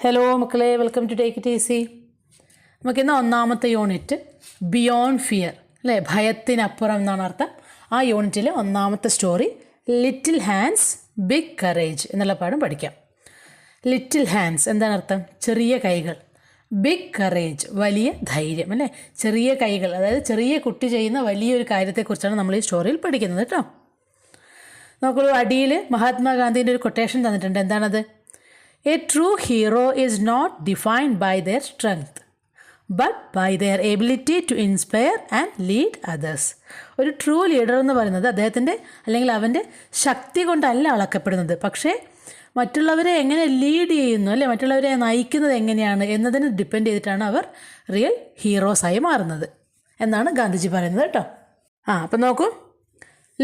Hello മക്കളെ, welcome to take it easy. നമുക്കിന്ന് ഒന്നാമത്തെ യൂണിറ്റ് ബിയോണ്ട് ഫിയർ അല്ലേ, ഭയത്തിനപ്പുറം എന്നാണ് അർത്ഥം. ആ യൂണിറ്റിൽ ഒന്നാമത്തെ story little hands big courage എന്നുള്ള പാഠം പഠിക്കാം. ലിറ്റിൽ ഹാൻഡ്സ് എന്താണ് അർത്ഥം? ചെറിയ കൈകൾ. ബിഗ് കറേജ് വലിയ ധൈര്യം അല്ലേ. ചെറിയ കൈകൾ, അതായത് ചെറിയ കുട്ടി ചെയ്യുന്ന വലിയൊരു കാര്യത്തെക്കുറിച്ചാണ് നമ്മൾ ഈ സ്റ്റോറിയിൽ പഠിക്കുന്നത് കേട്ടോ. നോക്കൂ, അടിയിൽ മഹാത്മാഗാന്ധിൻ്റെ ഒരു കൊട്ടേഷൻ തന്നിട്ടുണ്ട്. എന്താണത്? A true hero is not defined by their strength, but by their ability to inspire and lead others. ഒരു ട്രൂ ലീഡർ എന്ന് പറയുന്നത് അദ്ദേഹത്തിൻ്റെ അല്ലെങ്കിൽ അവൻ്റെ ശക്തി കൊണ്ടല്ല അളക്കപ്പെടുന്നത്, പക്ഷേ മറ്റുള്ളവരെ എങ്ങനെ ലീഡ് ചെയ്യുന്നു അല്ലെ, മറ്റുള്ളവരെ നയിക്കുന്നത് എങ്ങനെയാണ് എന്നതിന് ഡിപ്പെൻഡ് ചെയ്തിട്ടാണ് അവർ റിയൽ ഹീറോസായി മാറുന്നത് എന്നാണ് ഗാന്ധിജി പറയുന്നത് കേട്ടോ. അപ്പം നോക്കൂ,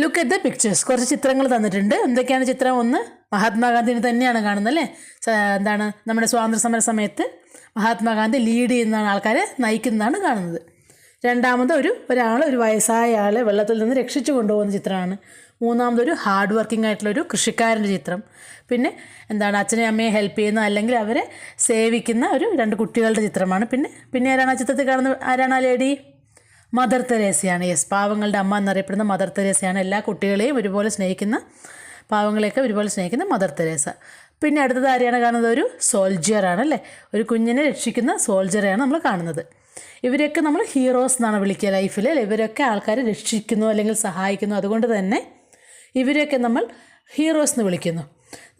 ലുക്ക് അറ്റ് ദ പിക്ചേഴ്സ്. കുറച്ച് ചിത്രങ്ങൾ തന്നിട്ടുണ്ട്. എന്തൊക്കെയാണ് ചിത്രം? ഒന്ന്, മഹാത്മാഗാന്ധിനെ തന്നെയാണ് കാണുന്നത് അല്ലേ. എന്താണ്, നമ്മുടെ സ്വാതന്ത്ര്യ സമര സമയത്ത് മഹാത്മാഗാന്ധി ലീഡ് ചെയ്യുന്ന ആൾക്കാരെ നയിക്കുന്നതാണ് കാണുന്നത്. രണ്ടാമത് ഒരു വയസ്സായ ആളെ വെള്ളത്തിൽ നിന്ന് രക്ഷിച്ചു കൊണ്ടുപോകുന്ന ചിത്രമാണ്. മൂന്നാമതൊരു ഹാർഡ് വർക്കിംഗ് ആയിട്ടുള്ള ഒരു കൃഷിക്കാരൻ്റെ ചിത്രം. പിന്നെ അച്ഛനെയും അമ്മയെ ഹെൽപ്പ് ചെയ്യുന്ന അല്ലെങ്കിൽ അവരെ സേവിക്കുന്ന രണ്ട് കുട്ടികളുടെ ചിത്രമാണ്. പിന്നെ ആരാണ് ആ ചിത്രത്തിൽ കാണുന്നത്? ആരാണ് ആ ലേഡി? മദർ തെരേസയാണ്. യെസ്, പാവങ്ങളുടെ അമ്മ എന്നറിയപ്പെടുന്ന മദർ തെരേസയാണ്. എല്ലാ കുട്ടികളെയും ഒരുപോലെ സ്നേഹിക്കുന്ന, പാവങ്ങളെയൊക്കെ ഒരുപോലെ സ്നേഹിക്കുന്ന മദർ തെരേസ. പിന്നെ അടുത്തത് ആരെയാണ് കാണുന്നത്? ഒരു സോൾജിയറാണ് അല്ലേ. ഒരു കുഞ്ഞിനെ രക്ഷിക്കുന്ന സോൾജിയറെയാണ് നമ്മൾ കാണുന്നത്. ഇവരെയൊക്കെ നമ്മൾ ഹീറോസ് എന്നാണ് വിളിക്കുക ലൈഫിൽ. ഇവരൊക്കെ ആൾക്കാരെ രക്ഷിക്കുന്നു അല്ലെങ്കിൽ സഹായിക്കുന്നു. അതുകൊണ്ട് തന്നെ ഇവരെയൊക്കെ നമ്മൾ ഹീറോസ് എന്ന് വിളിക്കുന്നു.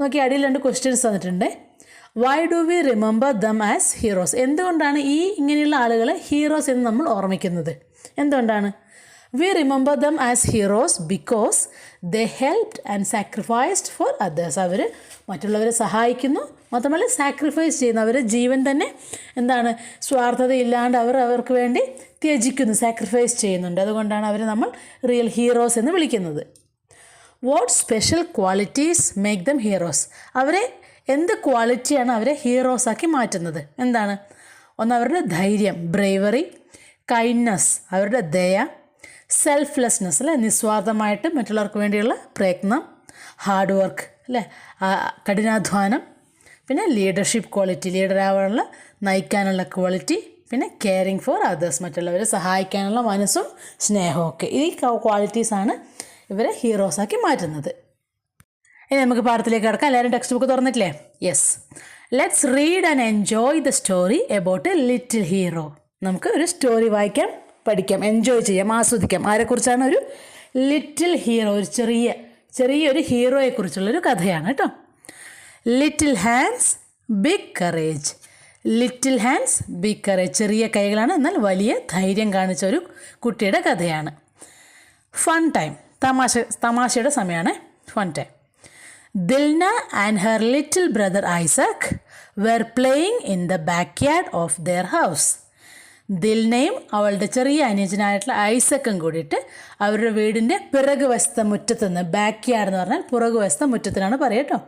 നോക്കി, അടിയിൽ 2 ക്വസ്റ്റ്യൻസ് തന്നിട്ടുണ്ട്. Why do we remember them as heroes? എന്തുകൊണ്ടാണ് ഇങ്ങനെയുള്ള ആളുകളെ ഹീറോസ് എന്ന് നമ്മൾ ഓർമ്മിക്കുന്നത്? എന്തുകൊണ്ടാണ്? We remember them as heroes because they helped and sacrificed for others. അവർ മറ്റുള്ളവരെ സഹായിക്കുന്നു, മാത്രമല്ല സാക്രിഫൈസ് ചെയ്യുന്നു. അവരുടെ ജീവൻ തന്നെ സ്വാർത്ഥതയില്ലാണ്ട് അവർക്ക് വേണ്ടി ത്യജിക്കുന്നു, സാക്രിഫൈസ് ചെയ്യുന്നുണ്ട്. അതുകൊണ്ടാണ് അവരെ നമ്മൾ റിയൽ ഹീറോസ് എന്ന് വിളിക്കുന്നത്. What special qualities make them heroes? അവരെ എന്ത് ക്വാളിറ്റിയാണ് അവരെ ഹീറോസാക്കി മാറ്റുന്നത്? എന്താണ്? ഒന്ന്, അവരുടെ ധൈര്യം, ബ്രേവറി. കൈൻഡ്നസ്, അവരുടെ ദയ. സെൽഫ്ലെസ്നെസ് അല്ലേ, നിസ്വാർത്ഥമായിട്ട് മറ്റുള്ളവർക്ക് വേണ്ടിയുള്ള പ്രയത്നം. ഹാർഡ് വർക്ക് അല്ലേ, കഠിനാധ്വാനം. പിന്നെ ലീഡർഷിപ്പ് ക്വാളിറ്റി, ലീഡറാവാനുള്ള, നയിക്കാനുള്ള ക്വാളിറ്റി. പിന്നെ കെയറിങ് ഫോർ അതേഴ്സ്, മറ്റുള്ളവരെ സഹായിക്കാനുള്ള മനസ്സും സ്നേഹവും ഒക്കെ. ഈ ക്വാളിറ്റീസാണ് ഇവരെ ഹീറോസാക്കി മാറ്റുന്നത്. ഇനി നമുക്ക് പാഠത്തിലേക്ക് കിടക്കാം. എല്ലാവരും ടെക്സ്റ്റ് ബുക്ക് തുറന്നിട്ടില്ലേ? Yes, let's read and enjoy the story about a little hero. നമുക്ക് ഒരു സ്റ്റോറി വായിക്കാം, പഠിക്കാം, എൻജോയ് ചെയ്യാം, ആസ്വദിക്കാം. ആരെക്കുറിച്ചാണ്? ഒരു ലിറ്റിൽ ഹീറോ, ഒരു ചെറിയൊരു ഹീറോയെക്കുറിച്ചുള്ളൊരു കഥയാണ് കേട്ടോ. Little hands big courage. Little hands big courage, ചെറിയ കൈകളാണ് എന്നാൽ വലിയ ധൈര്യം കാണിച്ച ഒരു കുട്ടിയുടെ കഥയാണ്. ഫൺ ടൈം, തമാശയുടെ സമയമാണ്. Fun time. Dilna and her little brother Isaac were playing in the backyard of their house. ദിൽനയും അവളുടെ ചെറിയ അനുജനായിട്ടുള്ള ഐസക്കും കൂടിയിട്ട് അവരുടെ വീടിൻ്റെ പിറകുവശത്തെ മുറ്റത്ത് നിന്ന്, ബാക്ക്യാർഡ് എന്ന് പറഞ്ഞാൽ പുറകുവശത്തെ മുറ്റത്തിനാണ് പറയട്ടോ,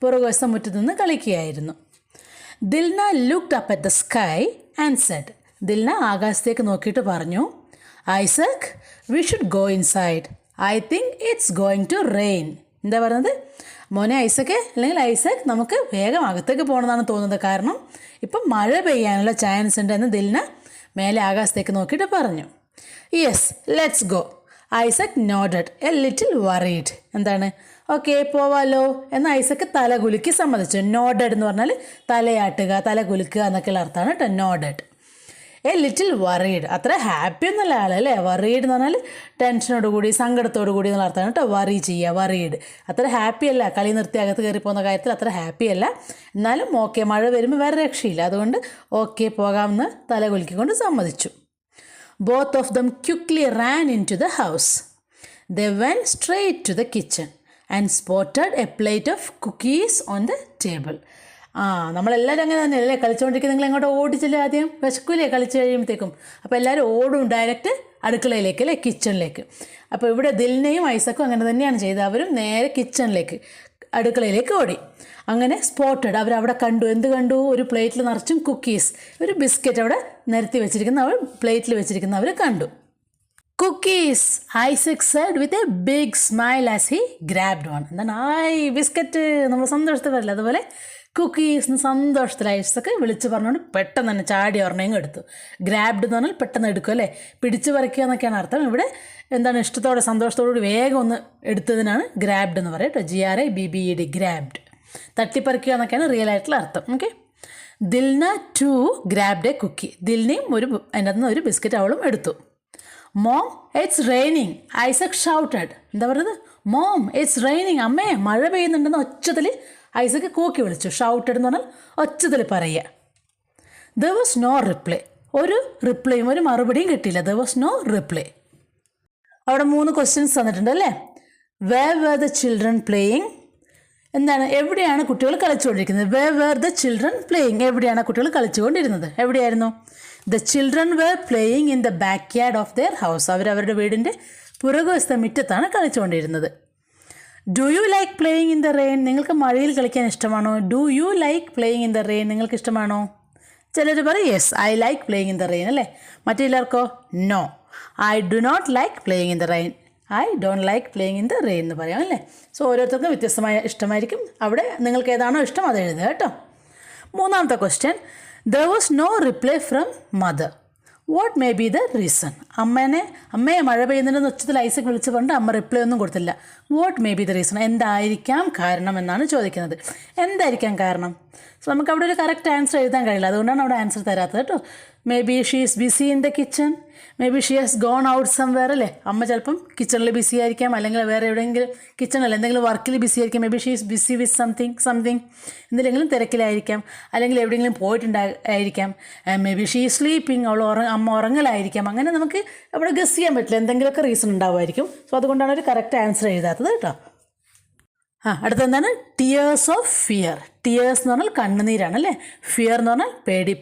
പുറകുവശത്തെ മുറ്റത്ത് നിന്ന് കളിക്കുകയായിരുന്നു. Dilna looked up at the sky and said. Dilna ആകാശത്തേക്ക് നോക്കിയിട്ട് പറഞ്ഞു, Isaac, we should go inside. I think it's going to rain. എന്താ പറയുന്നത്? മോനെ ഐസക്, അല്ലെങ്കിൽ ഐസക്, നമുക്ക് വേഗം അകത്തേക്ക് പോകണമെന്നാണ് തോന്നുന്നത്, കാരണം ഇപ്പം മഴ പെയ്യാനുള്ള ചാൻസ് ഉണ്ട് എന്ന് ദിൽന മേലെ ആകാശത്തേക്ക് നോക്കിയിട്ട് പറഞ്ഞു. Yes, let's go. Isaac nodded, A little worried. എന്താണ്? ഓക്കെ, പോവാലോ എന്ന് ഐസക് തല കുലുക്കി സമ്മതിച്ചു. നോഡഡ് എന്ന് പറഞ്ഞാൽ തലയാട്ടുക, തല കുലുക്കുക എന്നൊക്കെയുള്ള അർത്ഥമാണ് കേട്ടോ, നോഡഡ്. എ ലിറ്റിൽ വറീഡ്, അത്ര ഹാപ്പി ഒന്നല്ല ആളല്ലേ. വറീഡ് എന്ന് പറഞ്ഞാൽ ടെൻഷനോട് കൂടി, സങ്കടത്തോടു കൂടി എന്നുള്ള അർത്ഥമാണ് കേട്ടോ. വറി ചെയ്യുക, വറീഡ്. അത്ര ഹാപ്പി അല്ല, കളി നിർത്തി അകത്ത് കയറി പോകുന്ന കാര്യത്തിൽ അത്ര ഹാപ്പി അല്ല. എന്നാലും ഓക്കെ, മഴ വരുമ്പോൾ വേറെ രക്ഷയില്ല, അതുകൊണ്ട് ഓക്കെ പോകാമെന്ന് തല കുലുക്കിക്കൊണ്ട് സമ്മതിച്ചു. Both of them quickly ran into the house. They went straight to the kitchen and spotted a plate of cookies on the table. നമ്മളെല്ലാവരും അങ്ങനെ തന്നെയല്ലേ കളിച്ചുകൊണ്ടിരിക്കുക. നിങ്ങൾ എങ്ങോട്ട് ഓടിച്ചില്ല? ആദ്യം വിശക്കൂലേ കളിച്ച് കഴിയുമ്പോഴത്തേക്കും. അപ്പോൾ എല്ലാവരും ഓടും ഡയറക്റ്റ് അടുക്കളയിലേക്ക് അല്ലേ, കിച്ചണിലേക്ക്. അപ്പോൾ ഇവിടെ ദിൽനയും ഐസക്കും അങ്ങനെ തന്നെയാണ് ചെയ്തത്. അവരും നേരെ കിച്ചണിലേക്ക്, അടുക്കളയിലേക്ക് ഓടി. അങ്ങനെ സ്പോട്ടഡ്, അവരവിടെ കണ്ടു. എന്ത് കണ്ടു? ഒരു പ്ലേറ്റിൽ നിറച്ചും കുക്കീസ്, ഒരു ബിസ്ക്കറ്റ് അവിടെ നിരത്തി വെച്ചിരിക്കുന്ന, പ്ലേറ്റിൽ വെച്ചിരിക്കുന്ന അവർ കണ്ടു. Cookies, Isaac said with a big smile as he grabbed one. എന്താണ് ബിസ്ക്കറ്റ്, നമ്മൾ സന്തോഷത്തിൽ വരില്ല, അതുപോലെ കുക്കീസ് എന്ന് സന്തോഷത്തിൽ ഐസക് വിളിച്ച് പറഞ്ഞുകൊണ്ട് പെട്ടെന്ന് തന്നെ ചാടി ഒരെണ്ണം എടുത്തു. ഗ്രാബ്ഡ് എന്ന് പറഞ്ഞാൽ പെട്ടെന്ന് എടുക്കും അല്ലേ, പിടിച്ച് പറിക്കുക എന്നൊക്കെയാണ് അർത്ഥം. ഇവിടെ എന്താണ് ഇഷ്ടത്തോടെ സന്തോഷത്തോടുകൂടി വേഗം ഒന്ന് എടുത്തതിനാണ് ഗ്രാബ്ഡ് എന്ന് പറയുക കേട്ടോ. GRABBED, grabbed. തട്ടിപ്പറിക്കുക എന്നൊക്കെയാണ് റിയൽ ആയിട്ടുള്ള അർത്ഥം. Okay. Dilna too grabbed a cookie. ദിൽനയും അതിൻ്റെ അകത്തുനിന്ന് ഒരു ബിസ്ക്കറ്റ് അവളും എടുത്തു. Mom it's raining, Isaac shouted. എന്താ പറയുന്നത്? മോം ഇറ്റ്സ് റെയിനിങ്, അമ്മേ മഴ പെയ്യുന്നുണ്ടെന്ന് ഒച്ചത്തിൽ ഐസക് കൂക്കി വിളിച്ചു. ഷൗട്ടഡ് എന്ന് പറഞ്ഞാൽ ഒച്ചത്തിൽ പറയുക. There was no reply. ഒരു റിപ്ലൈയും ഒരു മറുപടിയും കിട്ടിയില്ല. There was no reply. അവിടെ 3 ക്വസ്റ്റ്യൻസ് തന്നിട്ടുണ്ട് അല്ലേ. Where were the children playing, എന്താണ്, എവിടെയാണ് കുട്ടികൾ കളിച്ചുകൊണ്ടിരിക്കുന്നത്? Where were the children playing, എവിടെയാണ് കുട്ടികൾ കളിച്ചുകൊണ്ടിരുന്നത്? എവിടെയായിരുന്നു? The children were playing in the back yard of their house. അവരവരുടെ വീടിൻ്റെ പുറകുവശത്തെ മുറ്റത്താണ് കളിച്ചുകൊണ്ടിരുന്നത്. Do you like playing in the rain, നിങ്ങൾക്ക് മഴയിൽ കളിക്കാൻ ഇഷ്ടമാണോ? Do you like playing in the rain, നിങ്ങൾക്ക് ഇഷ്ടമാണോ? ചിലർ പറയും yes I like playing in the rain അല്ലേ. മറ്റെല്ലാവർക്കോ no I do not like playing in the rain, I don't like playing in the rain എന്ന് പറയാം അല്ലേ. സോ ഓരോരുത്തർക്കും വ്യത്യസ്തമായ ഇഷ്ടമായിരിക്കും. അവിടെ നിങ്ങൾക്ക് ഏതാണോ ഇഷ്ടം അത് എഴുതുക കേട്ടോ. 3ാമത്തെ question, there was no reply from mother, what may be the reason. അമ്മയെ മഴ പെയ്യുന്നുണ്ടെന്ന് ഉച്ചത്തിൽ ഐസക് വിളിച്ച് കൊണ്ട് അമ്മ റിപ്ലൈ ഒന്നും കൊടുത്തില്ല. What may be the reason, എന്തായിരിക്കാം കാരണം എന്നാണ് ചോദിക്കുന്നത്. എന്തായിരിക്കാം കാരണം? സോ നമുക്ക് അവിടെ ഒരു കറക്റ്റ് ആൻസർ എഴുതാൻ കഴിയില്ല, അതുകൊണ്ടാണ് അവിടെ ആൻസർ തരാത്തത് കേട്ടോ. Maybe she is busy in the kitchen, maybe she has gone out somewhere അല്ലേ. അമ്മ ചിലപ്പം കിച്ചണിൽ ബിസി ആയിരിക്കാം, അല്ലെങ്കിൽ വേറെ എവിടെയെങ്കിലും കിച്ചണിൽ എന്തെങ്കിലും വർക്കിൽ ബിസി ആയിരിക്കാം. Maybe she is busy with something എന്തെങ്കിലും തിരക്കിലായിരിക്കാം, അല്ലെങ്കിൽ എവിടെയെങ്കിലും പോയിട്ടുണ്ടായിരിക്കാം. Maybe she is sleeping, അമ്മ ഉറങ്ങലായിരിക്കാം. അങ്ങനെ നമുക്ക് അവിടെ ഗസ് ചെയ്യാൻ പറ്റില്ല, എന്തെങ്കിലുമൊക്കെ റീസൺ ഉണ്ടാവുമായിരിക്കും. സോ അതുകൊണ്ടാണ് ഒരു കറക്റ്റ് ആൻസർ എഴുതാത്തത് കേട്ടോ. അടുത്തെന്താണ്? Tears of fear. ടിയേഴ്സ് എന്ന് പറഞ്ഞാൽ കണ്ണുനീരാണ് അല്ലേ. ഫിയർ എന്ന് പറഞ്ഞാൽ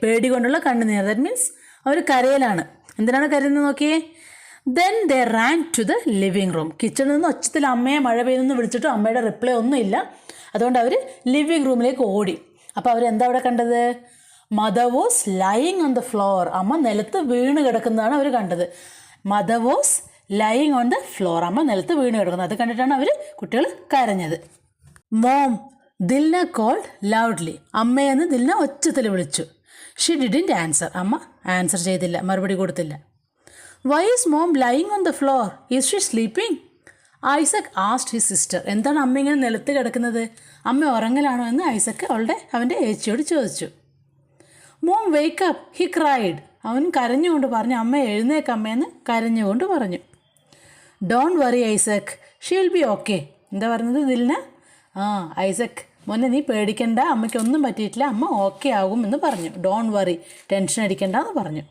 പേടി കൊണ്ടുള്ള കണ്ണുനീർ. ദാറ്റ് മീൻസ് അവർ കരയിലാണ്. എന്തിനാണ് കരയുന്നത് നോക്കിയേ. Then they ran to the living room. കിച്ചണിൽ നിന്ന് ഒച്ചത്തിൽ അമ്മയെ മഴ പെയ്തെന്ന് വിളിച്ചിട്ട് അമ്മയുടെ റിപ്ലൈ ഒന്നുമില്ല. അതുകൊണ്ട് അവർ ലിവിങ് റൂമിലേക്ക് ഓടി. അപ്പോൾ അവരെന്താ അവിടെ കണ്ടത്? Mother was lying on the floor. അമ്മ നിലത്ത് വീണ് കിടക്കുന്നതാണ് അവർ കണ്ടത്. Mother was lying on the floor, അമ്മ നിലത്ത് വീണ് കിടക്കുന്നത്. അത് കണ്ടിട്ടാണ് അവർ കുട്ടികൾ കരഞ്ഞത്. Mom, Dilna called loudly. അമ്മയെന്ന് ദിൽന ഒച്ചത്തിൽ വിളിച്ചു. She didn't answer. അമ്മ ആൻസർ ചെയ്തില്ല, മറുപടി കൊടുത്തില്ല. Why is mom lying on the floor, is she sleeping? Isaac asked his sister. എന്താണ് അമ്മ ഇങ്ങനെ നിലത്ത് കിടക്കുന്നത്? അമ്മ ഉറങ്ങലാണോ എന്ന് ഐസക് അവൻ്റെ ഏച്ചിയോട് ചോദിച്ചു. Mom wake up, he cried. അവൻ കരഞ്ഞുകൊണ്ട് പറഞ്ഞു, അമ്മ എഴുന്നേക്ക് അമ്മയെന്ന് കരഞ്ഞുകൊണ്ട് പറഞ്ഞു. Don't worry Isaac, she will be okay. എന്താ പറഞ്ഞത് ദിൽന? ഐസക് മോനെ നീ പേടിക്കണ്ട, അമ്മയ്ക്കൊന്നും പറ്റിയിട്ടില്ല, അമ്മ ഓക്കെ ആകും എന്ന് പറഞ്ഞു. ഡോണ്ട് വറി, ടെൻഷൻ അടിക്കണ്ട എന്ന് പറഞ്ഞു.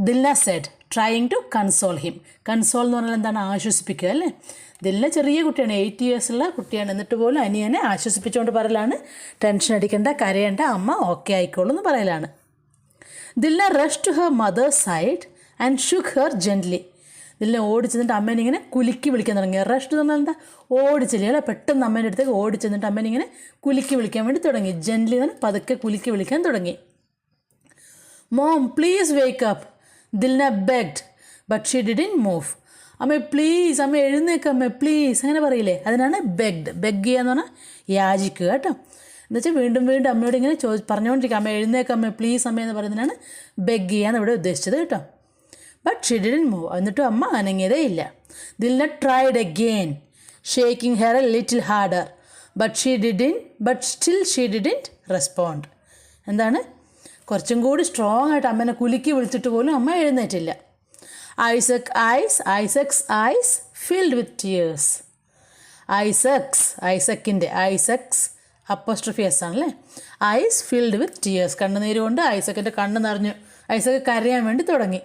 Dilna said, trying to console him. Console എന്ന് പറഞ്ഞാൽ എന്താണ്? ആശ്വസിപ്പിക്കുക അല്ലേ. ദിൽന ചെറിയ കുട്ടിയാണ്, 8 years ഉള്ള കുട്ടിയാണ്. എന്നിട്ട് പോലും അനിയനെ ആശ്വസിപ്പിച്ചുകൊണ്ട് പറയലാണ്, ടെൻഷൻ അടിക്കണ്ട, കരയണ്ട, അമ്മ ഓക്കെ ആയിക്കോളൂ എന്ന് പറയലാണ്. Dilna rush to her mother's side and shook her gently. Dilna ഓടിച്ചെന്നിട്ട് അമ്മേനെ ഇങ്ങനെ കുലുക്കി വിളിക്കാൻ തുടങ്ങി. റഷ് എന്ന് പറഞ്ഞാൽ എന്താ? ഓടിച്ചില്ലേ അല്ലേ. പെട്ടെന്ന് അമ്മേൻ്റെ അടുത്തേക്ക് ഓടിച്ചെന്നിട്ട് അമ്മേനെ ഇങ്ങനെ കുലുക്കി വിളിക്കാൻ വേണ്ടി തുടങ്ങി. ജെന്റ്ലി എന്ന് പറഞ്ഞാൽ പതുക്കെ കുലുക്കി വിളിക്കാൻ തുടങ്ങി. Mom please wake up, Dilna begged but she didn't move. അമ്മ പ്ലീസ്, അമ്മ എഴുന്നേക്ക്, അമ്മ പ്ലീസ്, അങ്ങനെ പറയില്ലേ, അതിനാണ് ബെഗ്ഡ്. ബെഗ് ചെയ്യുക എന്ന് പറഞ്ഞാൽ യാചിക്കുക കേട്ടോ. എന്നുവെച്ചാൽ വീണ്ടും വീണ്ടും അമ്മയോട് ഇങ്ങനെ പറഞ്ഞുകൊണ്ടിരിക്കുക, അമ്മ എഴുന്നേക്ക്, അമ്മ പ്ലീസ് അമ്മ എന്ന് പറയുന്നതിനാണ് ബെഗ് ചെയ്യാന്ന് ഇവിടെ ഉദ്ദേശിച്ചത് കേട്ടോ. But she didn't move. എന്നിട്ടും അമ്മ അനങ്ങിയതേ ഇല്ല. Dilna tried again, shaking hair A little harder but still she didn't respond. എന്താണ്? കുറച്ചും കൂടി സ്ട്രോങ് ആയിട്ട് അമ്മേനെ കുലുക്കി വിളിച്ചിട്ട് പോലും അമ്മ എഴുന്നേറ്റില്ല. Isaac's eyes filled with tears. Isaac's apostrophe S ആണല്ലേ. ഐസ് ഫിൽഡ് വിത്ത് ടീയേഴ്സ്, കണ്ണുനീര് കൊണ്ട് ഐസക്കിൻ്റെ കണ്ണ് നിറഞ്ഞു. ഐസക്ക് കരയാൻ വേണ്ടി തുടങ്ങി.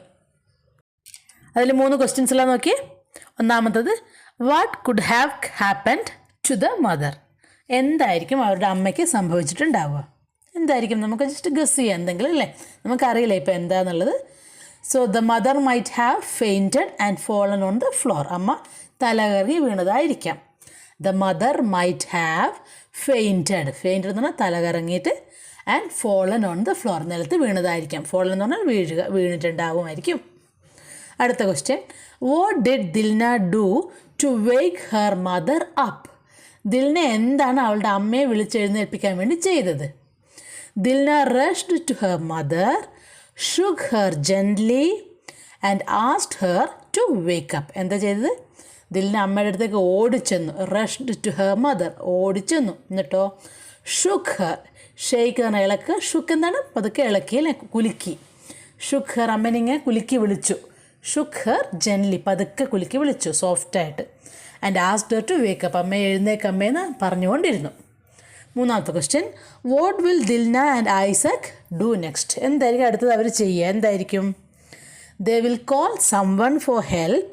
അതിൽ 3 ക്വസ്റ്റ്യൻസ് എല്ലാം നോക്കി. ഒന്നാമത്തത്, what could have happened to the mother. എന്തായിരിക്കും അവരുടെ അമ്മയ്ക്ക് സംഭവിച്ചിട്ടുണ്ടാവുക? എന്തായിരിക്കും? നമുക്ക് ജസ്റ്റ് ഗസ് ചെയ്യാം എന്തെങ്കിലും അല്ലേ. നമുക്കറിയില്ല ഇപ്പോൾ എന്താണെന്നുള്ളത്. So the mother might have fainted and fallen on the floor. അമ്മ തലകറങ്ങി വീണതായിരിക്കാം. The mother might have fainted എന്ന് പറഞ്ഞാൽ തലകറങ്ങിയിട്ട്, and fallen on the floor, നിലത്ത് വീണതായിരിക്കാം. ഫോളൻ എന്ന് പറഞ്ഞാൽ വീണിട്ടുണ്ടാവുമായിരിക്കും. അടുത്ത question, what did Dilna do to wake her mother up? Dilna എന്താണ് അവളുടെ അമ്മയെ വിളിച്ചെഴുന്നേൽപ്പിക്കാൻ വേണ്ടി ചെയ്തത്? Dilna rushed to her mother, shook her gently and asked her to wake up. എന്താ ചെയ്തത്? ദിൽന അമ്മയുടെ അടുത്തേക്ക് ഓടിച്ചെന്നു. റഷ്ഡ് ടു ഹെർ മദർ, ഓടിച്ചെന്നു. എന്നിട്ടോ ഷുക്ക് ഹെർ, ഷെയ്ക്ക് എന്ന് പറഞ്ഞാൽ ഇളക്ക്, ഷുക്ക് എന്താണ് പതുക്കെ ഇളക്കി അല്ലേ, കുലുക്കി. ഷുക്ക് ഹെർ, അമ്മേനെ ഇങ്ങനെ കുലുക്കി വിളിച്ചു. ഷുക്ക് ഹെർ ജെൻ്റ്ലി, പതുക്കെ കുലുക്കി വിളിച്ചു സോഫ്റ്റായിട്ട്. And asked her to wake up, അമ്മയെ എഴുന്നേക്ക് അമ്മയെന്ന് പറഞ്ഞുകൊണ്ടിരുന്നു. മൂന്നാമത്തെ question, what will Dilna and Isaac do next? എന്തായിരിക്കും അടുത്തത് അവർ ചെയ്യുക? എന്തായിരിക്കും? They will call someone for help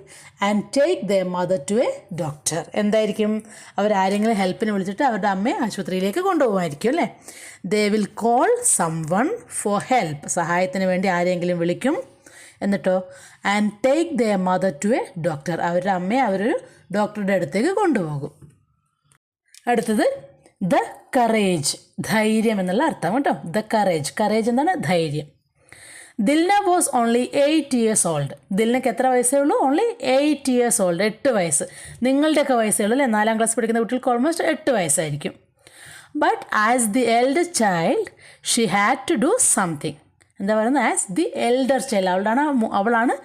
and take their mother to a doctor. എന്തായിരിക്കും? അവരാരെങ്കിലും ഹെൽപ്പിന് വിളിച്ചിട്ട് അവരുടെ അമ്മയെ ആശുപത്രിയിലേക്ക് കൊണ്ടുപോകുമായിരിക്കും അല്ലേ? They will call someone for help, സഹായത്തിന് വേണ്ടി ആരെങ്കിലും വിളിക്കും. എന്നിട്ടോ and take their mother to a doctor, അവരുടെ അമ്മയെ അവരൊരു ഡോക്ടറുടെ അടുത്തേക്ക് കൊണ്ടുപോകും. അടുത്തത് ദ കറേജ്, ധൈര്യം എന്നുള്ള അർത്ഥം കേട്ടോ. ദ കറേജ്, കറേജ് എന്താണ്? ധൈര്യം. Dilna was only 8 years old. ദിൽനയ്ക്ക് എത്ര വയസ്സേ ഉള്ളൂ? ഓൺലി 8 years old, 8 വയസ്സ്. നിങ്ങളുടെയൊക്കെ വയസ്സേ ഉള്ളൂ അല്ലേ? 4ാം ക്ലാസ് പഠിക്കുന്ന കുട്ടികൾക്ക് ഓൾമോസ്റ്റ് 8 വയസ്സായിരിക്കും. But as the elder child she had to do something. എന്താ പറയുന്നത്? ആസ് ദി എൽഡർ ചൈൽഡ്, അവളാണ്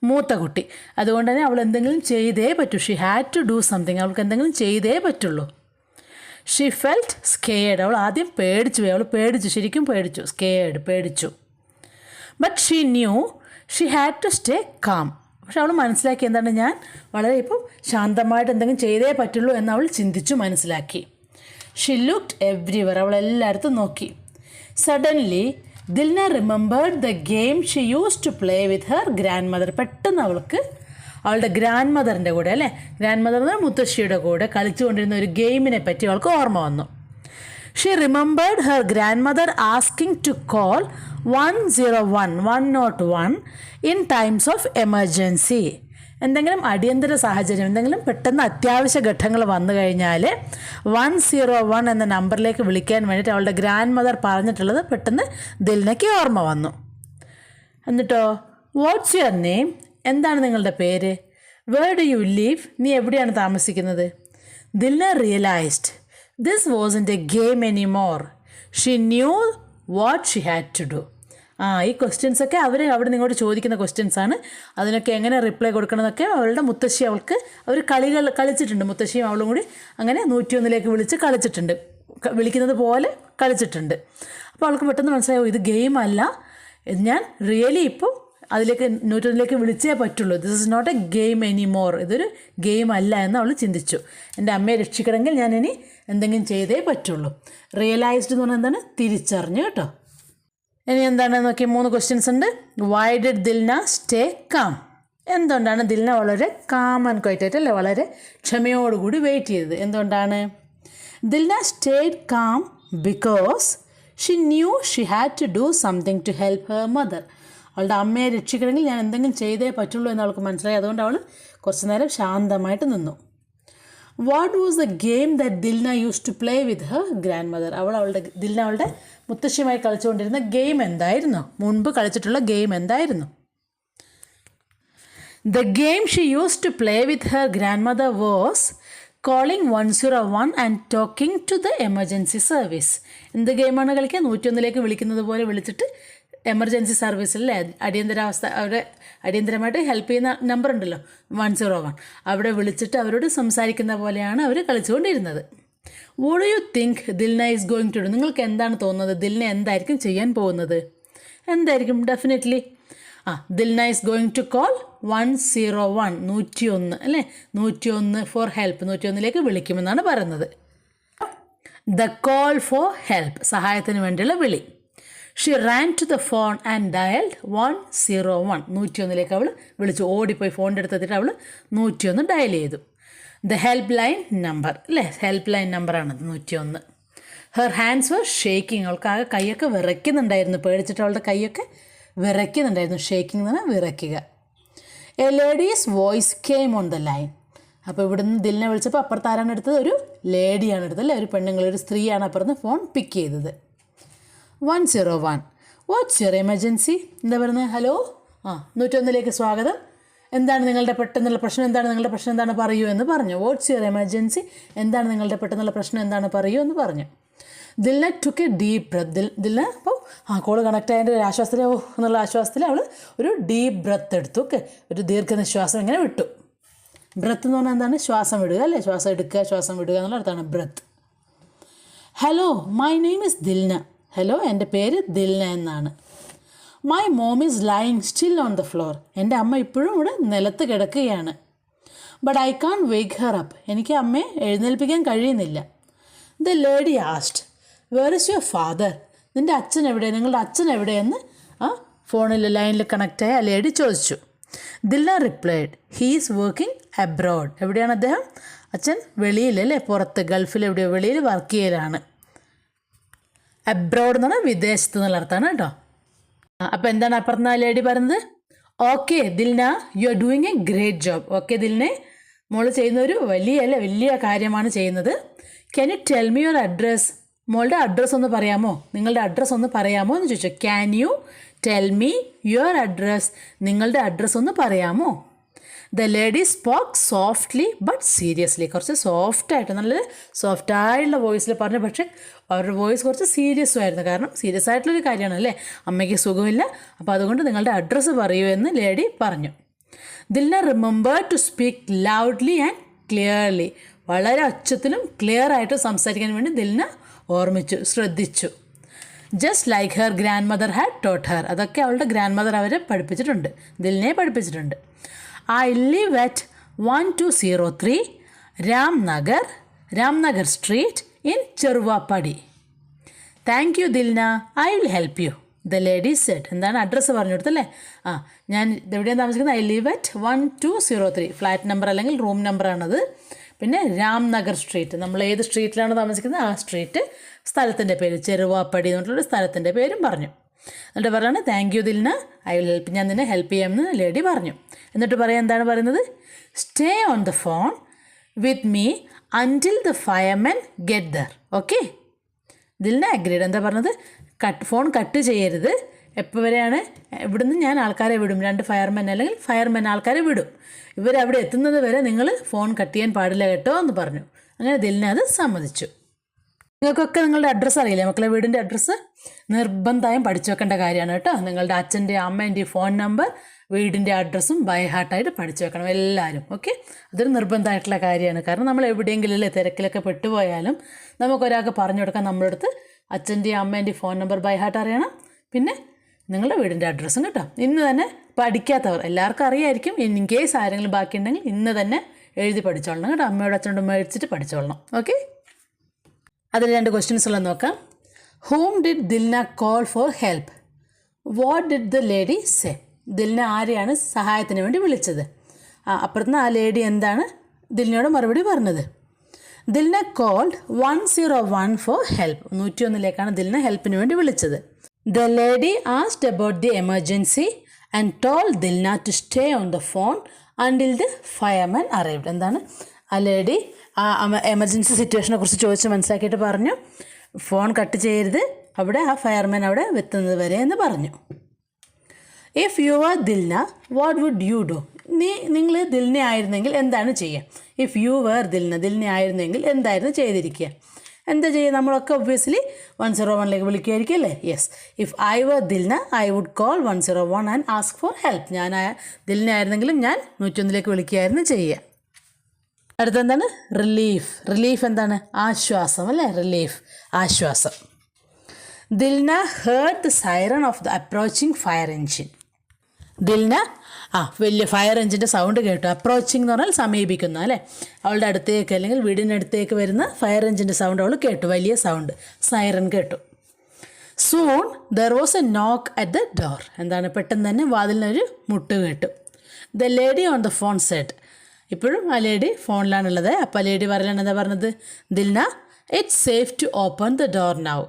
മൂത്ത കുട്ടി. അതുകൊണ്ട് തന്നെ അവൾ എന്തെങ്കിലും ചെയ്തേ പറ്റൂ. She had to do something, അവൾക്ക് എന്തെങ്കിലും ചെയ്തേ പറ്റുള്ളൂ. ഷീ ഫെൽറ്റ് സ്കെയർഡ്, അവൾ ആദ്യം പേടിച്ചു പോയി. അവൾ പേടിച്ചു, ശരിക്കും പേടിച്ചു. സ്കെയർഡ്, പേടിച്ചു. But she knew she had to stay calm. പക്ഷെ അവൾ മനസ്സിലാക്കി എന്താണ്, ഞാൻ വളരെ ഇപ്പം ശാന്തമായിട്ട് എന്തെങ്കിലും ചെയ്തേ പറ്റുള്ളൂ എന്ന് അവൾ ചിന്തിച്ചു, മനസ്സിലാക്കി. ഷീ ലുക്ക്ഡ് എവ്രിവെയർ, അവൾ എല്ലായിടത്തും നോക്കി. Suddenly Dilna remembered the game she used to play with her grandmother. പെട്ടെന്ന് അവൾക്ക് അവളുടെ ഗ്രാൻഡ് മദറിൻ്റെ കൂടെ അല്ലേ, ഗ്രാൻഡ് മദർ എന്ന മുത്തശ്ശിയുടെ കൂടെ കളിച്ചുകൊണ്ടിരുന്ന ഒരു ഗെയിമിനെ പറ്റി അവൾക്ക് ഓർമ്മ വന്നു. She remembered her grandmother asking to call 101 in times of emergency. എന്തെങ്കിലും അടിയന്തര സാഹചര്യം, എന്തെങ്കിലും പെട്ടെന്ന് അത്യാവശ്യ ഘട്ടങ്ങൾ വന്നു കഴിഞ്ഞാൽ 101 എന്ന നമ്പറിലേക്ക് വിളിക്കാൻ വേണ്ടിയിട്ട് അവളുടെ ഗ്രാൻഡ് മദർ പറഞ്ഞിട്ടുള്ളത് പെട്ടെന്ന് ദിൽനയ്ക്ക് ഓർമ്മ വന്നു. എന്നിട്ടോ വാട്ട്സ് യുവർ നെയിം, എന്താണ് നിങ്ങളുടെ പേര്? വേർ ഡു യു ലീവ്, നീ എവിടെയാണ് താമസിക്കുന്നത്? Dilna realised this wasn't a game anymore. She knew what she had to do. ഈ ക്വസ്റ്റ്യൻസൊക്കെ അവിടെ നിങ്ങോട്ട് ചോദിക്കുന്ന ക്വസ്റ്റ്യൻസാണ്. അതിനൊക്കെ എങ്ങനെ റിപ്ലൈ കൊടുക്കണമെന്നൊക്കെ അവളുടെ മുത്തശ്ശി അവർ കളിച്ചിട്ടുണ്ട്. മുത്തശ്ശിയും അവളും കൂടി അങ്ങനെ 101 വിളിച്ച് കളിച്ചിട്ടുണ്ട്, വിളിക്കുന്നത് പോലെ കളിച്ചിട്ടുണ്ട്. അപ്പോൾ അവൾക്ക് പെട്ടെന്ന് മനസ്സിലായോ, ഇത് ഗെയിമല്ല, ഞാൻ റിയലി ഇപ്പോൾ അതിലേക്ക് 101 വിളിച്ചേ പറ്റുള്ളൂ. This is not a game anymore, ഇതൊരു ഗെയിം അല്ല എന്ന് അവൾ ചിന്തിച്ചു. എൻ്റെ അമ്മയെ രക്ഷിക്കണമെങ്കിൽ ഞാൻ ഇനി എന്തെങ്കിലും ചെയ്തേ പറ്റുള്ളൂ. റിയലൈസ്ഡ് എന്ന് പറഞ്ഞാൽ എന്താണ്? തിരിച്ചറിഞ്ഞു കേട്ടോ. ഇനി എന്താണ് നോക്കി, 3 ക്വസ്റ്റ്യൻസ് ഉണ്ട്. Why did Dilna stay calm? എന്തുകൊണ്ടാണ് ദിൽന വളരെ കാം ആൻഡ് ക്വൈറ്റ് അല്ലേ, വളരെ ക്ഷമയോടുകൂടി വെയിറ്റ് ചെയ്തത്? എന്തുകൊണ്ടാണ്? Dilna stayed calm because she knew she had to do something to help her mother. അവളുടെ അമ്മയെ രക്ഷിക്കണമെങ്കിൽ ഞാൻ എന്തെങ്കിലും ചെയ്തേ പറ്റുള്ളൂ എന്ന് അവൾക്ക് മനസ്സിലായി. അതുകൊണ്ട് അവൾ കുറച്ച് നേരം ശാന്തമായിട്ട് നിന്നു. What was the game that Dilna used to play with her grandmother? Dilna അവളുടെ മുത്തശ്ശിയുമായി കളിച്ചുകൊണ്ടിരുന്ന ഗെയിം എന്തായിരുന്നു? മുൻപ് കളിച്ചിട്ടുള്ള ഗെയിം എന്തായിരുന്നു? The game she used to play with her grandmother was calling 101 and talking to the emergency service. എന്ത് ഗെയിമാണ് കളിക്കുക? 101 വിളിക്കുന്നത് പോലെ വിളിച്ചിട്ട് എമർജൻസി സർവീസിലെ അടിയന്തരാവസ്ഥ, അവരെ അടിയന്തരമായിട്ട് ഹെൽപ്പ് ചെയ്യുന്ന നമ്പർ ഉണ്ടല്ലോ 101, അവിടെ വിളിച്ചിട്ട് അവരോട് സംസാരിക്കുന്ന പോലെയാണ് അവർ കളിച്ചുകൊണ്ടിരുന്നത്. What do you think Dilna is going to do? നിങ്ങൾക്ക് എന്താണ് തോന്നുന്നത്? ദിൽന എന്തായിരിക്കും ചെയ്യാൻ പോകുന്നത്? എന്തായിരിക്കും? Definitely Dilna is going to call 101 101 അല്ലേ, 101 ഫോർ ഹെൽപ്പ്, 101 വിളിക്കുമെന്നാണ് പറയുന്നത്. ദ കോൾ ഫോർ ഹെൽപ്പ്, സഹായത്തിന് വേണ്ടിയുള്ള വിളി. She ran to the phone and dialled 101 101 അവൾ വിളിച്ചു. ഓടിപ്പോയി ഫോണിൻ്റെ അടുത്തെത്തിയിട്ട് അവൾ 101 ഡയൽ ചെയ്തു. ദ ഹെൽപ്പ് ലൈൻ നമ്പർ അല്ലേ, ഹെൽപ്പ് ലൈൻ നമ്പറാണത് 101. ഹെർ ഹാൻഡ്സ് വർ ഷേക്കിങ്, അവൾക്ക് ആകെ കൈയൊക്കെ വിറയ്ക്കുന്നുണ്ടായിരുന്നു, പേടിച്ചിട്ട് അവളുടെ കൈയൊക്കെ വിറയ്ക്കുന്നുണ്ടായിരുന്നു. ഷേക്കിംഗ് എന്ന് പറഞ്ഞാൽ വിറയ്ക്കുക. A ladies voice came on the line. അപ്പോൾ ഇവിടുന്ന് ദിലിനെ വിളിച്ചപ്പോൾ അപ്പുറത്ത് ആരാണ് എടുത്തത്? ഒരു ലേഡിയാണ് എടുത്തത് അല്ലേ, ഒരു പെണ്ണുങ്ങൾ, ഒരു സ്ത്രീയാണ് അപ്പുറത്ത് ഫോൺ പിക്ക് ചെയ്തത്. 101 വാട്ട്സ് യുവർ എമർജൻസി? എന്താ പറയുന്നത്? ഹലോ 101 സ്വാഗതം, എന്താണ് നിങ്ങളുടെ പെട്ടെന്നുള്ള പ്രശ്നം, എന്താണ് നിങ്ങളുടെ പ്രശ്നം, എന്താണ് പറയൂ എന്ന് പറഞ്ഞു. വാട്ട്സ് യുവർ എമർജൻസി, എന്താണ് നിങ്ങളുടെ പെട്ടെന്നുള്ള പ്രശ്നം, എന്താണ് പറയൂ എന്ന് പറഞ്ഞു. Dilna took A deep breath. Dilna അപ്പോൾ കോള് കണക്ട് ആയതിൻ്റെ ഒരു ആശ്വാസത്തിൽ എന്നുള്ള ആശ്വാസത്തിൽ അവൾ ഒരു ഡീപ്പ് ബ്രത്ത് എടുത്തു. ഓക്കെ, ഒരു ദീർഘനിശ്വാസം ഇങ്ങനെ വിട്ടു. ബ്രത്ത് എന്ന് പറഞ്ഞാൽ എന്താണ്? ശ്വാസം വിടുക അല്ലേ, ശ്വാസം എടുക്കുക ശ്വാസം വിടുക എന്നുള്ള അർത്ഥമാണ് breath. Hello, my name is Dilna. Hello, എൻ്റെ പേര് ദിൽന എന്നാണ്. My mom is lying still on the floor. എൻ്റെ അമ്മ ഇപ്പോഴും ഇവിടെ നിലത്ത് കിടക്കുകയാണ്. But I can't wake her up. എനിക്ക് അമ്മയെ എഴുന്നേൽപ്പിക്കാൻ കഴിയുന്നില്ല. The lady asked, where is your father? നിൻ്റെ അച്ഛൻ എവിടെ, നിങ്ങളുടെ അച്ഛൻ എവിടെയെന്ന് ഫോണിൽ ലൈനിൽ കണക്റ്റായ ആ ലേഡി ചോദിച്ചു. Dilna replied, he is working abroad. എവിടെയാണ് അദ്ദേഹം? അച്ഛൻ വെളിയിലല്ലേ, പുറത്ത് ഗൾഫിൽ എവിടെയോ വെളിയിൽ വർക്ക് ചെയ്യലാണ്. അബ്രോഡ് എന്ന് പറഞ്ഞാൽ വിദേശത്ത് എന്നുള്ള അർത്ഥമാണ് കേട്ടോ. അപ്പോൾ എന്താണ് അപ്പുറത്ത് ലേഡി പറയുന്നത്? Okay Dilna, you are doing a great job. Okay ദിൽനെ, മോള് ചെയ്യുന്ന ഒരു വലിയ കാര്യമാണ് ചെയ്യുന്നത്. Can you tell me your address? മോളുടെ അഡ്രസ്സ് ഒന്ന് പറയാമോ, നിങ്ങളുടെ അഡ്രസ്സ് ഒന്ന് പറയാമോ എന്ന് ചോദിച്ചു. Can you tell me your address? നിങ്ങളുടെ അഡ്രസ്സ് ഒന്ന് പറയാമോ? The lady spoke softly but seriously. കുറച്ച് സോഫ്റ്റായിട്ട്, നല്ല സോഫ്റ്റായിട്ടുള്ള വോയിസിൽ പറഞ്ഞു. പക്ഷേ അവരുടെ വോയിസ് കുറച്ച് സീരിയസും ആയിരുന്നു. കാരണം സീരിയസ് ആയിട്ടുള്ളൊരു കാര്യമാണ് അല്ലേ, അമ്മയ്ക്ക് സുഖമില്ല. അപ്പോൾ അതുകൊണ്ട് നിങ്ങളുടെ അഡ്രസ്സ് പറയൂ എന്ന് ലേഡി പറഞ്ഞു. Dilna remember to speak loudly and clearly. വളരെ ഉച്ചത്തിലും ക്ലിയർ ആയിട്ട് സംസാരിക്കാൻ വേണ്ടി ദിൽന ഓർമ്മിച്ചു, ശ്രദ്ധിച്ചു. Just like her grandmother had taught her. അതൊക്കെ അവളുടെ ഗ്രാൻഡ് മദർ അവരെ പഠിപ്പിച്ചിട്ടുണ്ട്, ദിൽനയെ പഠിപ്പിച്ചിട്ടുണ്ട്. I live at 1203 Ramnagar Street in Cheruvapadi. Thank you Dilna, I will help you, the lady said. എന്താണ് അഡ്രസ്സ് പറഞ്ഞു കൊടുത്തല്ലേ? ഞാൻ എവിടെയാണ് താമസിക്കുന്നത്? I live at 1203. Flat number അല്ലെങ്കിൽ റൂം നമ്പറാണത്. പിന്നെ രാംനഗർ സ്ട്രീറ്റ്, നമ്മൾ ഏത് സ്ട്രീറ്റിലാണ് താമസിക്കുന്നത് ആ സ്ട്രീറ്റ്, സ്ഥലത്തിൻ്റെ പേര് ചെറുവാപ്പടി എന്നിട്ടുള്ള സ്ഥലത്തിൻ്റെ പേരും പറഞ്ഞു. എന്നിട്ട് പറയാണ് thank you Dilna, I will help, ഞാൻ നിന്നെ ഹെൽപ്പ് ചെയ്യാമെന്ന് ലേഡി പറഞ്ഞു. എന്നിട്ട് പറയാം എന്താണ് പറയുന്നത്? Stay on the phone with me until the firemen get there. Okay, Dilna agreed. എന്താ പറഞ്ഞത്? ഫോൺ കട്ട് ചെയ്യരുത്. എപ്പോൾ വരെയാണ്? ഇവിടുന്ന് ഞാൻ ആൾക്കാരെ വിടും, 2 ഫയർമെൻ അല്ലെങ്കിൽ ഫയർമെൻ ആൾക്കാരെ വിടും. ഇവരവിടെ എത്തുന്നത് വരെ നിങ്ങൾ ഫോൺ കട്ട് ചെയ്യാൻ പാടില്ല കേട്ടോ എന്ന് പറഞ്ഞു. അങ്ങനെ ദിൽന അത് സമ്മതിച്ചു. നിങ്ങൾക്കൊക്കെ നിങ്ങളുടെ അഡ്രസ്സ് അറിയില്ലേ മക്കളെ? വീടിൻ്റെ അഡ്രസ്സ് നിർബന്ധമായും പഠിച്ചു വെക്കേണ്ട കാര്യമാണ് കേട്ടോ. നിങ്ങളുടെ അച്ഛൻ്റെയും അമ്മേൻ്റെയും ഫോൺ നമ്പർ, വീടിൻ്റെ അഡ്രസ്സും ബൈ ഹാർട്ടായിട്ട് പഠിച്ചു വെക്കണം എല്ലാവരും. ഓക്കെ, അതൊരു നിർബന്ധമായിട്ടുള്ള കാര്യമാണ്. കാരണം നമ്മൾ എവിടെയെങ്കിലും അല്ലേ തിരക്കിലൊക്കെ പെട്ടുപോയാലും നമുക്കൊരാൾക്ക് പറഞ്ഞു കൊടുക്കാൻ നമ്മുടെ അടുത്ത് അച്ഛൻ്റെയും അമ്മേൻ്റെയും ഫോൺ നമ്പർ ബൈ ഹാർട്ട് അറിയണം. പിന്നെ നിങ്ങളുടെ വീടിൻ്റെ അഡ്രസ്സും കേട്ടോ. ഇന്ന് തന്നെ പഠിക്കാത്തവർ, എല്ലാവർക്കും അറിയായിരിക്കും, ഇൻ കേസ് ആരെങ്കിലും ബാക്കിയുണ്ടെങ്കിൽ ഇന്ന് തന്നെ എഴുതി പഠിച്ചോളണം കേട്ടോ. അമ്മയോട് അച്ഛനോട് മേടിച്ചിട്ട് പഠിച്ചോളണം. ഓക്കെ, അതിൽ 2 ക്വസ്റ്റ്യൻസ് ഉള്ളത് നോക്കാം. Whom did Dilna call for help? What did the lady say? Dilna ആരെയാണ് സഹായത്തിന് വേണ്ടി വിളിച്ചത്? അപ്പുറത്തുനിന്ന് ആ ലേഡി എന്താണ് ദിൽനയോട് മറുപടി പറഞ്ഞത്? Dilna called 101 for help. 101 Dilna ഹെൽപ്പിന് വേണ്ടി വിളിച്ചത്. The lady asked about the emergency and told Dilna to stay on the phone until the fireman arrived. എന്താണ് ആ ലേഡി എമർജൻസി സിറ്റുവേഷനെ കുറിച്ച് ചോദിച്ച് മനസ്സിലാക്കിയിട്ട് പറഞ്ഞു ഫോൺ കട്ട് ചെയ്യരുത്, അവിടെ ആ ഫയർമാൻ അവിടെ എത്തുന്നത് വരെ എന്ന് പറഞ്ഞു. If you are Dilna what would you do? നിങ്ങൾ ദിൽന ആയിരുന്നെങ്കിൽ എന്താണ് ചെയ്യുക? ഇഫ് യു വേർ ദിൽന ആയിരുന്നെങ്കിൽ എന്തായിരുന്നു ചെയ്തിരിക്കുക? എന്താ ചെയ്യുക? നമ്മളൊക്കെ ഒബ്വിയസ്ലി 101 വിളിക്കുമായിരിക്കും അല്ലേ? Yes, if I were Dilna I would call 101 and ask for help. ഞാൻ ദിൽന ആയിരുന്നെങ്കിലും ഞാൻ 101 വിളിക്കുകയായിരുന്നു ചെയ്യുക. അടുത്തെന്താണ്? റിലീഫ് എന്താണ്? ആശ്വാസം അല്ലേ? റിലീഫ്, ആശ്വാസം. Dilna heard the siren of the approaching fire engine. Dilna വലിയ ഫയർ എൻജിൻ്റെ സൗണ്ട് കേട്ടു. അപ്രോച്ചിങ് എന്ന് പറഞ്ഞാൽ സമീപിക്കുന്ന അല്ലേ? അവളുടെ അടുത്തേക്ക് അല്ലെങ്കിൽ വീടിനടുത്തേക്ക് വരുന്ന ഫയർ എൻജിൻ്റെ സൗണ്ട് അവൾ കേട്ടു, വലിയ സൗണ്ട്, സൈറൺ കേട്ടു. Soon there was a knock at the door. എന്താണ്? പെട്ടെന്ന് തന്നെ വാതിലിനൊരു മുട്ട് കേട്ടു. The lady on the phone said. ഇപ്പോഴും ആ ലേഡി ഫോണിലാണുള്ളത്. അപ്പോൾ ആ ലേഡി പറയലാണ് എന്താ പറഞ്ഞത്? Dilna it's safe to open the door now,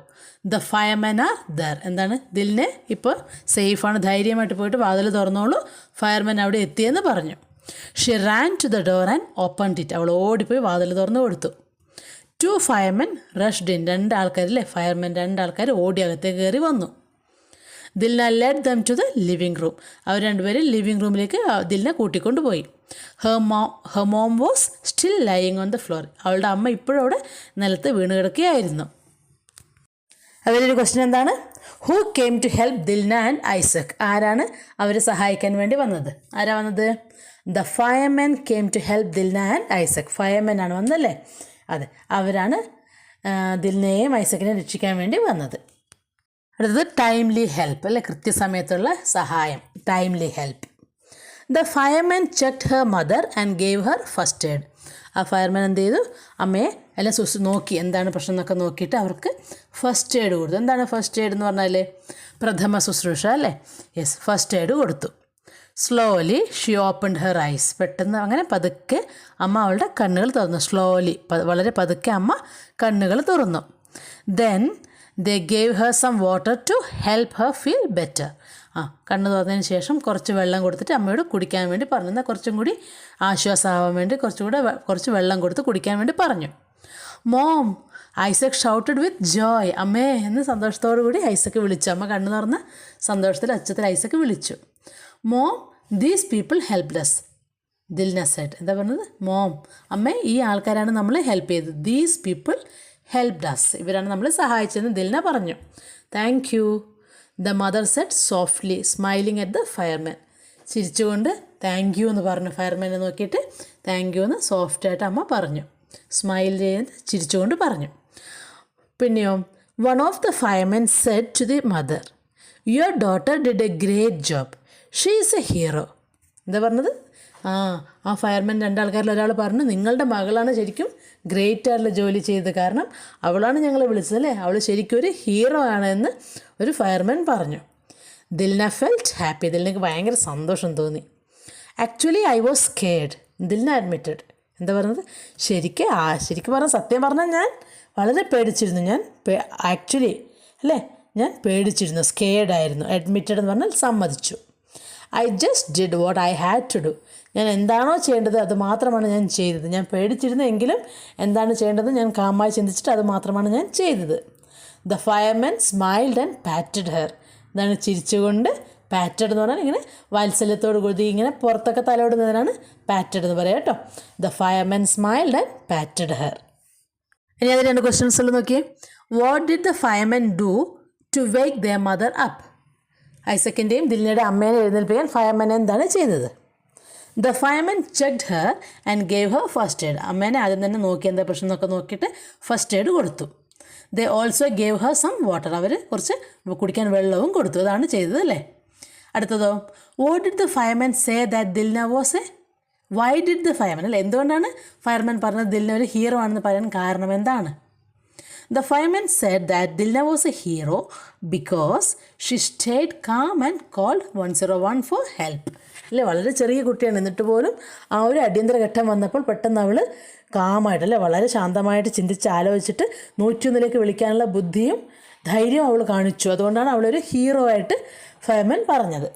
the firemen are there. എന്താണ്? ദിൽനെ ഇപ്പോൾ സേഫാണ്, ധൈര്യമായിട്ട് പോയിട്ട് വാതിൽ തുറന്നോളൂ, ഫയർമെൻ അവിടെ എത്തിയെന്ന് പറഞ്ഞു. She ran to the door and open it. അവൾ ഓടിപ്പോയി വാതിൽ തുറന്നു കൊടുത്തു. 2 ഫയർമെൻ റഷ്ഡ് ഇൻ. 2 ആൾക്കാരില്ലേ ഫയർമെൻ, 2 ആൾക്കാർ ഓടി അകത്തേക്ക് കയറി വന്നു. Dilna led them to the living room. അവർ രണ്ടുപേരും ലിവിങ് റൂമിലേക്ക് ദിൽന കൂട്ടിക്കൊണ്ട് പോയി. Her mom was still lying on the floor. അവളുടെ അമ്മ ഇപ്പോഴും അവിടെ നിലത്ത് വീണ് കിടക്കുകയായിരുന്നു. അതിലൊരു ക്വസ്റ്റ്യൻ എന്താണ്? Who came to help Dilna and Isaac? ആരാണ് അവരെ സഹായിക്കാൻ വേണ്ടി വന്നത്? ആരാ വന്നത്? The firemen came to help Dilna and Isaac. Firemen ആണ് വന്നല്ലേ? അതെ, അവരാണ് ദിൽനയെയും ഐസക്കിനെയും രക്ഷിക്കാൻ വേണ്ടി വന്നത്. അടുത്തത് ടൈംലി ഹെൽപ്പ് അല്ലേ, കൃത്യസമയത്തുള്ള സഹായം, timely help. The fireman checked her mother and gave her first aid. ആ ഫയർമാൻ എന്ത് ചെയ്തു? അമ്മയെ എല്ലാം നോക്കി, എന്താണ് പ്രശ്നം എന്നൊക്കെ നോക്കിയിട്ട് അവർക്ക് ഫസ്റ്റ് എയ്ഡ് കൊടുത്തു. എന്താണ് ഫസ്റ്റ് എയ്ഡ് എന്ന് പറഞ്ഞാൽ? പ്രഥമ ശുശ്രൂഷ അല്ലേ? യെസ്, ഫസ്റ്റ് എയ്ഡ് കൊടുത്തു. Slowly she opened her ice. പെട്ടെന്ന് അങ്ങനെ പതുക്കെ അമ്മ അവളുടെ കണ്ണുകൾ തുറന്നു. സ്ലോലി, വളരെ പതുക്കെ അമ്മ കണ്ണുകൾ തുറന്നു. Then they gave her some water to help her feel better. കണ്ണ് തുറന്നതിന് ശേഷം കുറച്ച് വെള്ളം കൊടുത്തിട്ട് അമ്മയോട് കുടിക്കാൻ വേണ്ടി പറഞ്ഞു. എന്നാൽ കുറച്ചും കൂടി ആശ്വാസമാവാൻ വേണ്ടി കുറച്ച് വെള്ളം കൊടുത്ത് കുടിക്കാൻ വേണ്ടി പറഞ്ഞു. മോം, ഐസക് ഷൗട്ടഡ് വിത്ത് ജോയ്. അമ്മേ എന്ന് സന്തോഷത്തോടു കൂടി ഐസക്ക് വിളിച്ചു. അമ്മ കണ്ണു തുറന്ന സന്തോഷത്തിൽ അച്ചത്തിൽ ഐസക്ക് വിളിച്ചു. Mom, these people helped us, Dilna said. എന്താ പറഞ്ഞത്? മോം, അമ്മേ ഈ ആൾക്കാരാണ് നമ്മളെ ഹെൽപ്പ് ചെയ്തത്. ദീസ് പീപ്പിൾ ഹെൽപ്ഡ് അസ്, ഇവരാണ് നമ്മളെ സഹായിച്ചതെന്ന് ദിൽന പറഞ്ഞു. Thank you, the mother said softly smiling at the fireman. ചിരിച്ചുകൊണ്ട് താങ്ക് യു എന്ന് പറഞ്ഞു. ഫയർമാനെ നോക്കിയിട്ട് താങ്ക് യു എന്ന് സോഫ്റ്റായിട്ട് അമ്മ പറഞ്ഞു. സ്മൈൽ ചെയ്ത് ചിരിച്ചുകൊണ്ട് പറഞ്ഞു. പിന്നെയോ, one of the fireman said to the mother, your daughter did a great job, she is a hero. എന്താ പറഞ്ഞത്? ആ ഫയർമാൻ രണ്ടാൾക്കാരിൽ ഒരാൾ പറഞ്ഞു, നിങ്ങളുടെ മകളാണ് ശരിക്കും ഗ്രേറ്റ് ആയിട്ടുള്ള ജോലി ചെയ്തത്, കാരണം അവളാണ് ഞങ്ങളെ വിളിച്ചത് അല്ലേ, അവൾ ശരിക്കും ഒരു ഹീറോ ആണ് എന്ന് ഒരു ഫയർമാൻ പറഞ്ഞു. Dilna felt happy. ദിൽനക്ക് ഭയങ്കര സന്തോഷം തോന്നി. Actually I was scared, Dilna admitted. എന്താ പറഞ്ഞത്? ശരിക്കും പറഞ്ഞാൽ സത്യം പറഞ്ഞാൽ ഞാൻ വളരെ പേടിച്ചിരുന്നു. ആക്ച്വലി അല്ലേ, ഞാൻ പേടിച്ചിരുന്നു, സ്കേർഡായിരുന്നു. അഡ്മിറ്റഡ് എന്ന് പറഞ്ഞാൽ സമ്മതിച്ചു. I just did what I had to do. ഞാൻ എന്താണോ ചെയ്യേണ്ടത് അത് മാത്രമാണ് ഞാൻ ചെയ്തത്. ഞാൻ പേടിച്ചിരുന്നെങ്കിലും എന്താണ് ചെയ്യേണ്ടത് ഞാൻ കാമായി ചിന്തിച്ചിട്ട് അത് മാത്രമാണ് ഞാൻ ചെയ്തത്. The fireman smiled and patted her. എന്താണ്? ചിരിച്ചുകൊണ്ട്. പാറ്റഡ് എന്ന് പറഞ്ഞാൽ ഇങ്ങനെ വാത്സല്യത്തോട് കൂടി ഇങ്ങനെ പുറത്തൊക്കെ തലോടുന്നതിനാണ് പാറ്റഡ് എന്ന് പറയാം കേട്ടോ. The fireman smiled and patted her. ഇനി അത് രണ്ട് ക്വസ്റ്റ്യൻസ് നോക്കിയേ. What did the fireman do to wake their mother up? ഐസക്കിൻ്റെയും ദിൽനയുടെ അമ്മേനെ എഴുന്നേൽപ്പിക്കാൻ ഫയർമാൻ എന്താണ് ചെയ്തത്? The fireman checked her and gave her first aid. അമ്മേനെ ആദ്യം തന്നെ നോക്കി എന്താ പ്രശ്നം എന്നൊക്കെ നോക്കിയിട്ട് ഫസ്റ്റ് എയ്ഡ് കൊടുത്തു. They also gave her some water. അവർ കുറച്ച് കുടിക്കാൻ വെള്ളവും കൊടുത്തു. അതാണ് ചെയ്തത് അല്ലേ? അടുത്തതോ, what did the fireman say that Dilna was a, why did the fireman അല്ലേ, എന്തുകൊണ്ടാണ് ഫയർമാൻ പറഞ്ഞത് ദിൽന ഒരു ഹീറോ ആണെന്ന് പറയാൻ കാരണം എന്താണ്? The fireman said that Dilna was a hero because she stayed calm and called 101 for help. അല്ലേ, വളരെ ചെറിയ കുട്ടിയാണ്, എന്നിട്ട് പോലും ആ ഒരു അടിയന്തര ഘട്ടം വന്നപ്പോൾ പെട്ടെന്ന് അവൾ കാമായിട്ട് അല്ലേ, വളരെ ശാന്തമായിട്ട് ചിന്തിച്ച് ആലോചിച്ചിട്ട് 101 വിളിക്കാനുള്ള ബുദ്ധിയും ധൈര്യവും അവൾ കാണിച്ചു. അതുകൊണ്ടാണ് അവളൊരു ഹീറോ ആയിട്ട് ഫയർമാൻ പറഞ്ഞത്.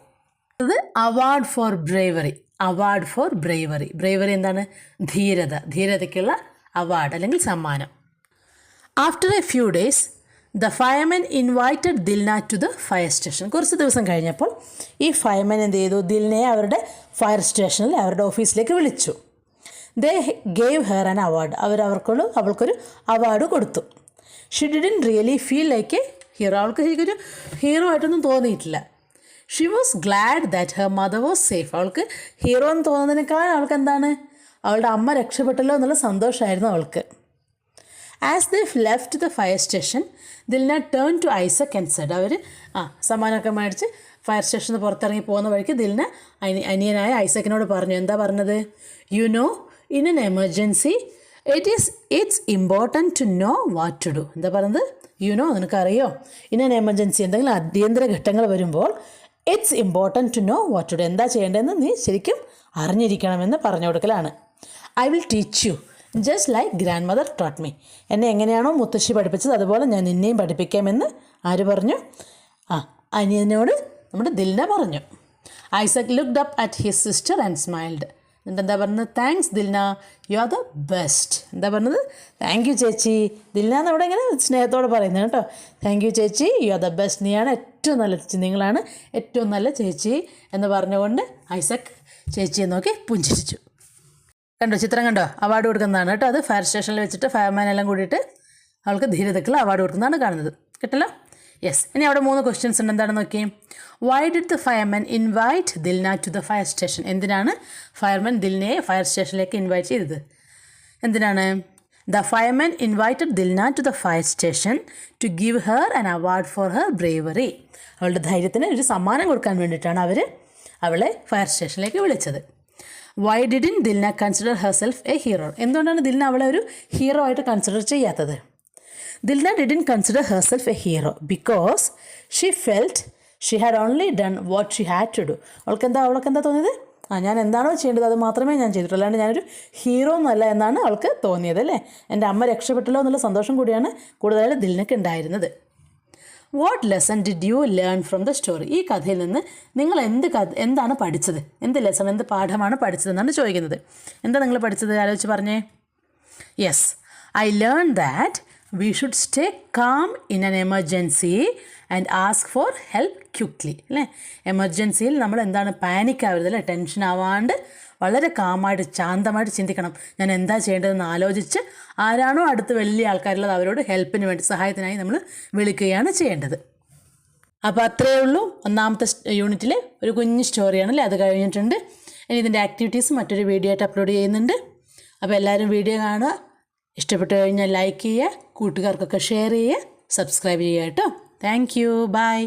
അത് award for bravery. Award for bravery. Bravery എന്താണ്? ധീരത. ധീരതയ്ക്കുള്ള അവാർഡ് അല്ലെങ്കിൽ സമ്മാനം. After a few days the fireman invited Dilna to the fire station. കുറച്ച് ദിവസം കഴിഞ്ഞപ്പോൾ ഈ ഫയർമാൻ എന്ത് ചെയ്തു? ദിൽനയെ അവരുടെ ഫയർ സ്റ്റേഷനിൽ അവരുടെ ഓഫീസിലേക്ക് വിളിച്ചു. They gave her an award. അവൾക്കൊരു അവാർഡ് കൊടുത്തു. She didn't really feel like a hero. അവൾക്ക് ശരിക്കൊരു ഹീറോ ആയിട്ടൊന്നും തോന്നിയിട്ടില്ല. She was glad that her mother was safe. അവൾക്ക് ഹീറോ എന്ന് തോന്നുന്നതിനേക്കാൾ അവൾക്ക് എന്താണ്, അവളുടെ അമ്മ രക്ഷപ്പെട്ടല്ലോ എന്നുള്ള സന്തോഷമായിരുന്നു അവൾക്ക്. As they left the fire station Dilna turn to Isaac and said. അവർ സമ്മാനമൊക്കെ മേടിച്ച് ഫയർ സ്റ്റേഷന് പുറത്തിറങ്ങി പോകുന്ന വഴിക്ക് ദിൽന അനിയനായ ഐസക്കിനോട് പറഞ്ഞു. എന്താ പറഞ്ഞത്? You know, in an emergency it's important to know what to do. എന്താ പറഞ്ഞത്? യു നോ, നിനക്കറിയോ, ഇൻ എൻ എമർജൻസി എന്തെങ്കിലും അടിയന്തര ഘട്ടങ്ങൾ വരുമ്പോൾ it's important to know what to do. എന്താ ചെയ്യേണ്ടതെന്ന് നീ ശരിക്കും അറിഞ്ഞിരിക്കണമെന്ന് പറഞ്ഞു കൊടുക്കലാണ്. I will teach you just like grandmother taught me. എന്നെ എങ്ങനെയാണോ മുത്തശ്ശി പഠിപ്പിച്ചത് അതുപോലെ ഞാൻ നിന്നെയും പഠിപ്പിക്കാമെന്ന് ആര് പറഞ്ഞു? അനിയനോട് നമ്മുടെ ദിൽന പറഞ്ഞു. Isaac looked up at his sister and smiled. എന്നിട്ട് എന്താ പറഞ്ഞത്? Thanks Dilna, you are the best. എന്താ പറഞ്ഞത്? താങ്ക് യു ചേച്ചി. ദിൽന എന്ന് അവിടെ ഇങ്ങനെ സ്നേഹത്തോടെ പറയുന്നത് കേട്ടോ. താങ്ക് യു ചേച്ചി, യു ആർ ദ ബെസ്റ്റ്. നീയാണ് ഏറ്റവും നല്ല ചേച്ചി, നിങ്ങളാണ് ഏറ്റവും നല്ല ചേച്ചി എന്ന് പറഞ്ഞുകൊണ്ട് ഐസക് ചേച്ചിയെ നോക്കി പുഞ്ചിരിച്ചു. കണ്ടോ, ചിത്രം കണ്ടോ? അവാർഡ് കൊടുക്കുന്നതാണ് കേട്ടോ. അത് ഫയർ സ്റ്റേഷനിൽ വെച്ചിട്ട് ഫയർമാൻ എല്ലാം കൂടിയിട്ട് അവൾക്ക് ധീരതയ്ക്കുള്ള അവാർഡ് കൊടുക്കുന്നതാണ് കാണുന്നത്. കേട്ടല്ലോ? യെസ്. ഇനി അവിടെ 3 ക്വസ്റ്റ്യൻസ് ഉണ്ട്. എന്താണെന്ന് നോക്കി. Why did the fireman invite Dilna to the fire station? എന്തിനാണ് ഫയർമാൻ ദിൽനയെ ഫയർ സ്റ്റേഷനിലേക്ക് ഇൻവൈറ്റ് ചെയ്തത്? എന്തിനാണ്? The fireman invited Dilna to the fire station to give her an award for her bravery. അവളുടെ ധൈര്യത്തിന് ഒരു സമ്മാനം കൊടുക്കാൻ വേണ്ടിയിട്ടാണ് അവർ അവളെ ഫയർ സ്റ്റേഷനിലേക്ക് വിളിച്ചത്. Why didn't Dilna consider herself a hero? എന്തുകൊണ്ടാണ് ദിൽന അവളെ ഒരു ഹീറോ ആയിട്ട് കൺസിഡർ ചെയ്യാത്തത്? Dilna didn't consider herself a hero because she felt she had only done what she had to do. അവൾക്ക് എന്താ തോന്നിയത്? ഞാൻ എന്താണോ ചെയ്യേണ്ടത് അത് മാത്രമേ ഞാൻ ചെയ്തിട്ടുള്ളൂ, അല്ലാണ്ട് ഞാനൊരു ഹീറോ എന്നല്ല എന്നാണ് അവൾക്ക് തോന്നിയത് അല്ലേ. എൻ്റെ അമ്മ രക്ഷപ്പെട്ടല്ലോ എന്നുള്ള സന്തോഷം കൂടിയാണ് കൂടുതലായിട്ട് ദിൽനയ്ക്ക് ഉണ്ടായിരുന്നത്. What lesson did you learn from the story? ഈ കഥയിൽ നിന്ന് നിങ്ങൾ എന്താണ് പഠിച്ചത്? എന്ത് ലെസൺ, എന്ത് പാഠമാണ് പഠിച്ചതെന്നാണ് ചോദിക്കുന്നത്. എന്താ നിങ്ങൾ പഠിച്ചത്? ആലോചിച്ച് പറഞ്ഞേ. Yes, I learn that we should stay calm in an emergency and ask for help quickly. അല്ലേ, എമർജൻസിയിൽ നമ്മൾ എന്താണ് പാനിക് ആവരുത് അല്ലേ, ടെൻഷൻ ആവാണ്ട് വളരെ കാമായിട്ട് ശാന്തമായിട്ട് ചിന്തിക്കണം. ഞാൻ എന്താ ചെയ്യേണ്ടതെന്ന് ആലോചിച്ച് ആരാണോ അടുത്ത് വലിയ ആൾക്കാരുള്ളത് അവരോട് ഹെൽപ്പിന് വേണ്ടി, സഹായത്തിനായി നമ്മൾ വിളിക്കുകയാണ് ചെയ്യേണ്ടത്. അപ്പോൾ അത്രയേ ഉള്ളൂ. ഒന്നാമത്തെ യൂണിറ്റിലെ ഒരു കുഞ്ഞു സ്റ്റോറിയാണ് അല്ലേ, അത് കഴിഞ്ഞിട്ടുണ്ട്. ഇനി ഇതിൻ്റെ ആക്ടിവിറ്റീസ് മറ്റൊരു വീഡിയോ ആയിട്ട് അപ്ലോഡ് ചെയ്യുന്നുണ്ട്. അപ്പോൾ എല്ലാവരും വീഡിയോ കാണുക. ഇഷ്ടപ്പെട്ടു കഴിഞ്ഞാൽ ലൈക്ക് ചെയ്യുക, കൂട്ടുകാർക്കൊക്കെ ഷെയർ ചെയ്യുക, സബ്സ്ക്രൈബ് ചെയ്യുക കേട്ടോ. Thank you. ബൈ.